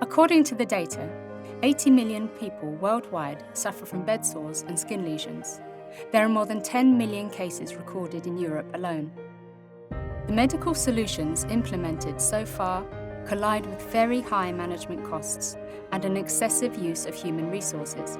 According to the data, 80 million people worldwide suffer from bedsores and skin lesions. There are more than 10 million cases recorded in Europe alone. The medical solutions implemented so far collide with very high management costs and an excessive use of human resources.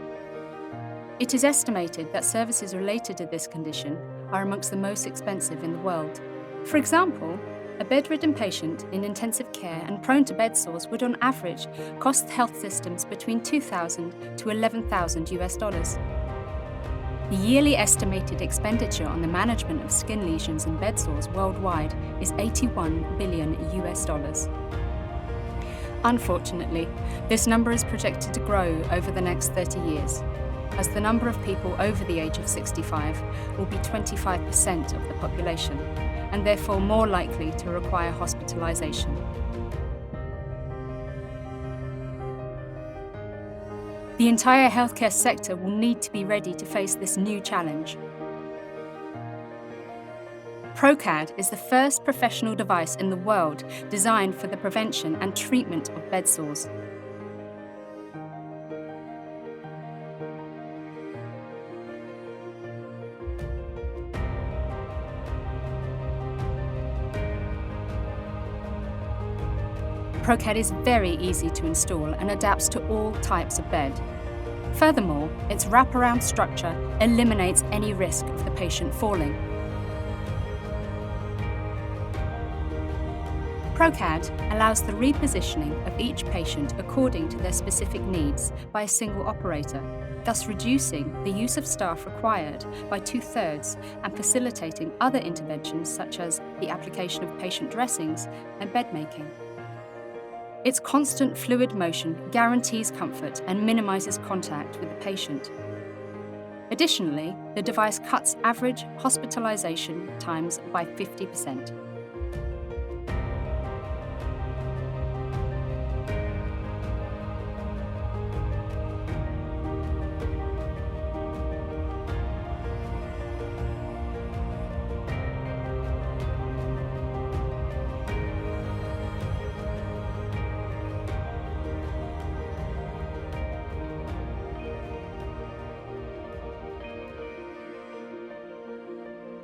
It is estimated that services related to this condition are amongst the most expensive in the world. For example, a bedridden patient in intensive care and prone to bedsores would on average cost health systems between $2,000 to $11,000. The yearly estimated expenditure on the management of skin lesions and bedsores worldwide is $81 billion. Unfortunately, this number is projected to grow over the next 30 years, as the number of people over the age of 65 will be 25% of the population, and therefore more likely to require hospitalisation. The entire healthcare sector will need to be ready to face this new challenge. proKAD is the first professional device in the world designed for the prevention and treatment of bedsores. proKAD is very easy to install and adapts to all types of bed. Furthermore, its wraparound structure eliminates any risk of the patient falling. proKAD allows the repositioning of each patient according to their specific needs by a single operator, thus reducing the use of staff required by 2/3 and facilitating other interventions such as the application of patient dressings and bed making. Its constant fluid motion guarantees comfort and minimises contact with the patient. Additionally, the device cuts average hospitalisation times by 50%.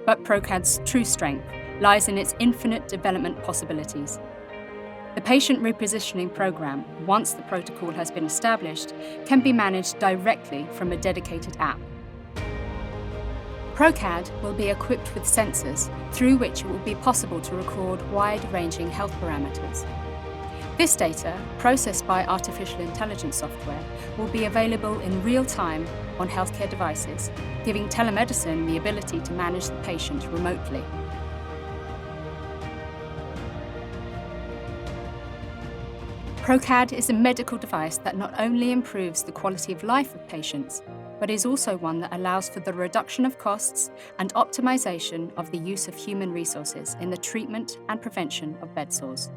But proKAD's true strength lies in its infinite development possibilities. The patient repositioning program, once the protocol has been established, can be managed directly from a dedicated app. proKAD will be equipped with sensors through which it will be possible to record wide-ranging health parameters. This data, processed by artificial intelligence software, will be available in real time on healthcare devices, giving telemedicine the ability to manage the patient remotely. proKAD is a medical device that not only improves the quality of life of patients, but is also one that allows for the reduction of costs and optimization of the use of human resources in the treatment and prevention of bedsores.